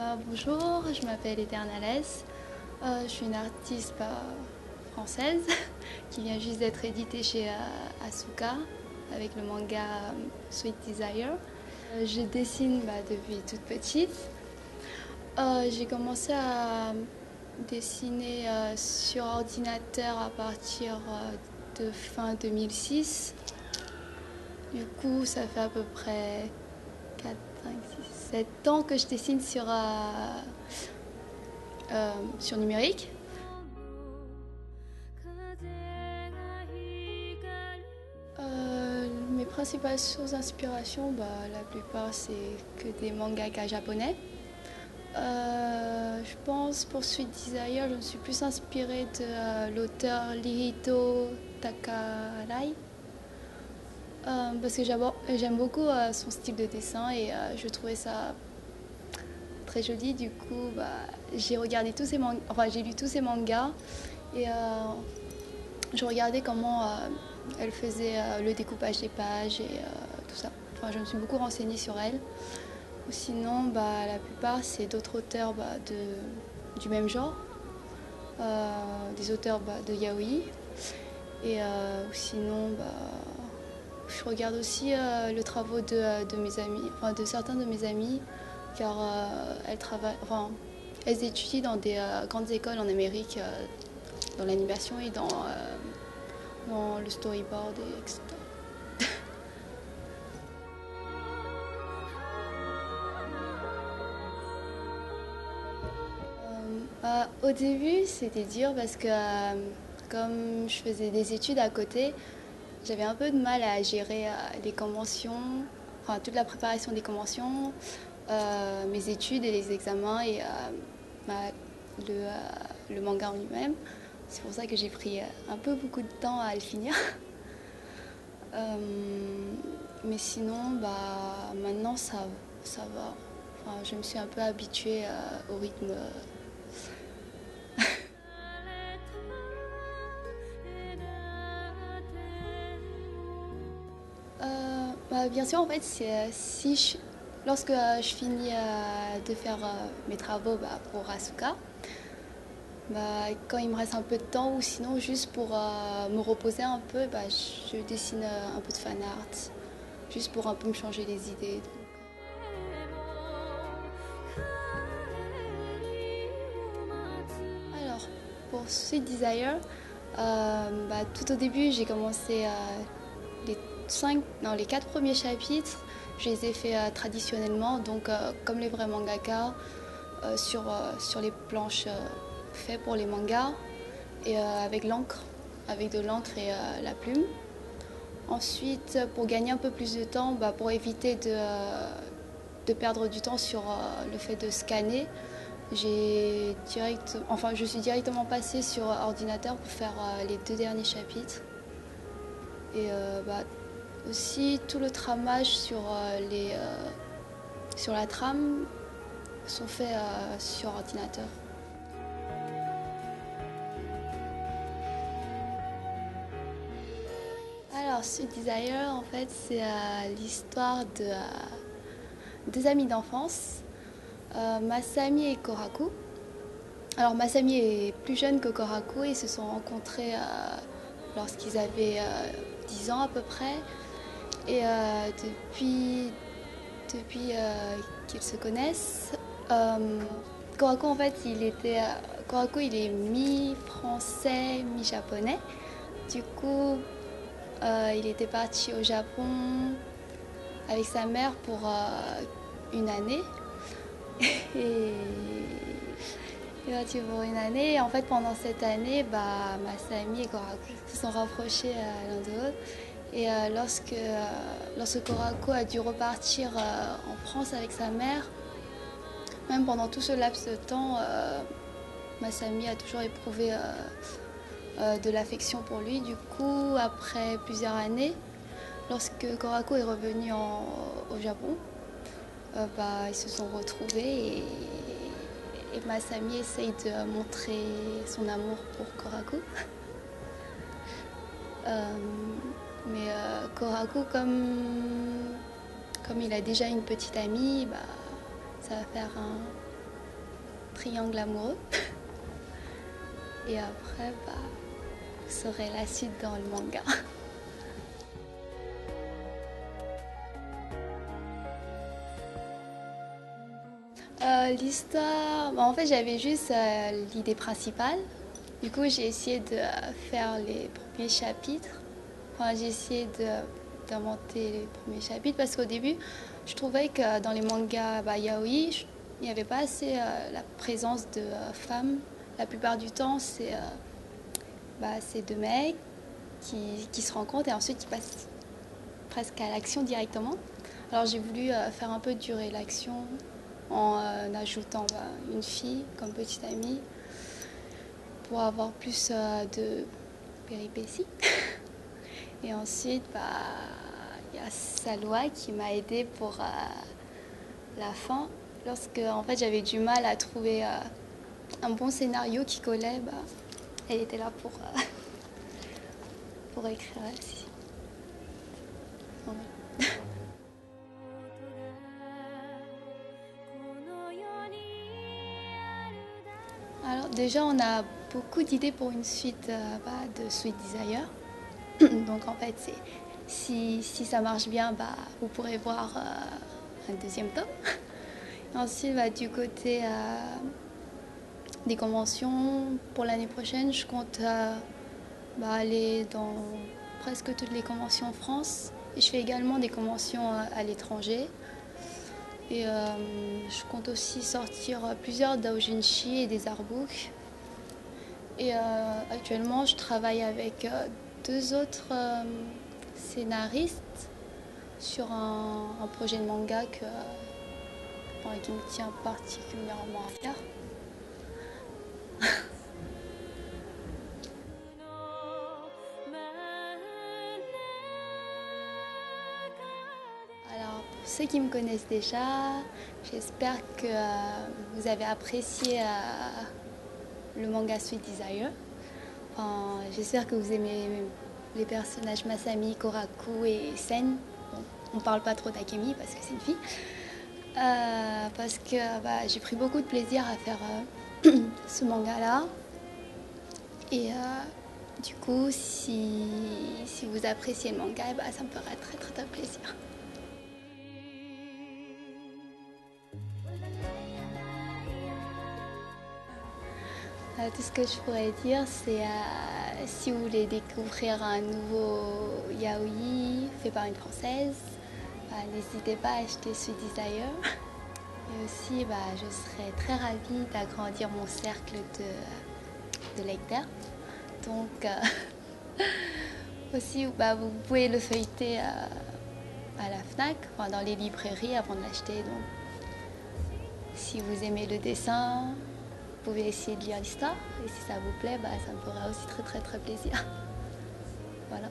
Bonjour, je m'appelle Eternales. Je suis une artiste française qui vient juste d'être éditée chez Asuka avec le manga Sweet Desire. Je dessine depuis toute petite. J'ai commencé à dessiner sur ordinateur à partir de fin 2006. Du coup, ça fait à peu près 4, 5, 6, 7 ans que je dessine sur numérique. Mes principales sources d'inspiration, la plupart c'est que des mangaka japonais. Je pense pour Sweet Desire, je me suis plus inspirée de l'auteur Lihito Takarai. Parce que j'aime beaucoup son style de dessin et je trouvais ça très joli. Du coup, j'ai regardé j'ai lu tous ses mangas et je regardais comment elle faisait le découpage des pages et tout ça. Enfin, je me suis beaucoup renseignée sur elle. Ou sinon, la plupart, c'est d'autres auteurs du même genre, des auteurs de yaoi. Et ou sinon, je regarde aussi le travail de mes amis, enfin de certains de mes amis, car elles étudient dans des grandes écoles en Amérique, dans l'animation et dans le storyboard, etc. Au début, c'était dur parce que comme je faisais des études à côté, j'avais un peu de mal à gérer les conventions, enfin toute la préparation des conventions, mes études et les examens et bah, le, euh, le manga en lui-même. C'est pour ça que j'ai pris un peu beaucoup de temps à le finir. Euh, mais sinon, maintenant ça va. Enfin, je me suis un peu habituée au rythme. Bien sûr, en fait, lorsque je finis de faire mes travaux pour Asuka, quand il me reste un peu de temps ou sinon juste pour me reposer un peu, je dessine un peu de fan art, juste pour un peu me changer les idées. Alors, pour Sweet Desire, tout au début, j'ai commencé les 4 premiers chapitres, je les ai fait traditionnellement, donc comme les vrais mangaka, sur les planches faites pour les mangas, et avec de l'encre et la plume. Ensuite, pour gagner un peu plus de temps, pour éviter de perdre du temps sur le fait de scanner, je suis directement passée sur ordinateur pour faire les 2 derniers chapitres. Et aussi, tout le tramage sur la trame sont faits sur ordinateur. Alors, Sweet Desire, en fait, c'est l'histoire de deux amis d'enfance, Masami et Koraku. Alors, Masami est plus jeune que Koraku. Ils se sont rencontrés lorsqu'ils avaient 10 ans à peu près. Et depuis qu'ils se connaissent, Koraku, en fait, Koraku, il est mi-français, mi-japonais. Du coup, il était parti au Japon avec sa mère pour une année. Et il est parti pour une année. Et en fait, pendant cette année, Masami et Koraku se sont rapprochés l'un de l'autre. Et lorsque Koraku a dû repartir en France avec sa mère, même pendant tout ce laps de temps, Masami a toujours éprouvé de l'affection pour lui. Du coup, après plusieurs années, lorsque Koraku est revenu au Japon, ils se sont retrouvés et Masami essaye de montrer son amour pour Koraku. Mais Koraku, comme il a déjà une petite amie, ça va faire triangle amoureux. Et après, bah, vous saurez la suite dans le manga. L'histoire, bah, en fait j'avais juste l'idée principale. Du coup j'ai essayé de faire les premiers chapitres. Enfin j'ai essayé d'inventer les premiers chapitres parce qu'au début je trouvais que dans les mangas yaoi, il n'y avait pas assez la présence de femmes. La plupart du temps c'est deux mecs qui se rencontrent et ensuite ils passent presque à l'action directement. Alors j'ai voulu faire un peu durer l'action en ajoutant une fille comme petite amie pour avoir plus de péripéties. Et ensuite, il y a Salwa qui m'a aidée pour la fin. Lorsque en fait, j'avais du mal à trouver un bon scénario qui collait, elle était là pour écrire aussi. Ouais. Alors déjà, on a beaucoup d'idées pour une suite de Sweet Desire. Donc en fait, si ça marche bien, vous pourrez voir un deuxième tome. Ensuite, du côté des conventions, pour l'année prochaine, je compte aller dans presque toutes les conventions en France. Et je fais également des conventions à l'étranger. Et je compte aussi sortir plusieurs doujinshi et des artbooks. Et actuellement, je travaille avec deux autres scénaristes sur un projet de manga qui me tient particulièrement à cœur. Alors, pour ceux qui me connaissent déjà, j'espère que vous avez apprécié le manga Sweet Desire. J'espère que vous aimez les personnages Masami, Koraku et Sen. Bon, on ne parle pas trop d'Akemi parce que c'est une fille. Parce que j'ai pris beaucoup de plaisir à faire ce manga-là. Et du coup, si vous appréciez le manga, ça me fera très très très plaisir. Tout ce que je pourrais dire, c'est si vous voulez découvrir un nouveau yaoi fait par une Française, n'hésitez pas à acheter Sweet Desire. Et aussi, je serais très ravie d'agrandir mon cercle de lecteurs. Donc, aussi, vous pouvez le feuilleter à la FNAC, dans les librairies avant de l'acheter. Donc, si vous aimez le dessin, vous pouvez essayer de lire l'histoire. Et si ça vous plaît, ça me fera aussi très très très plaisir. Voilà.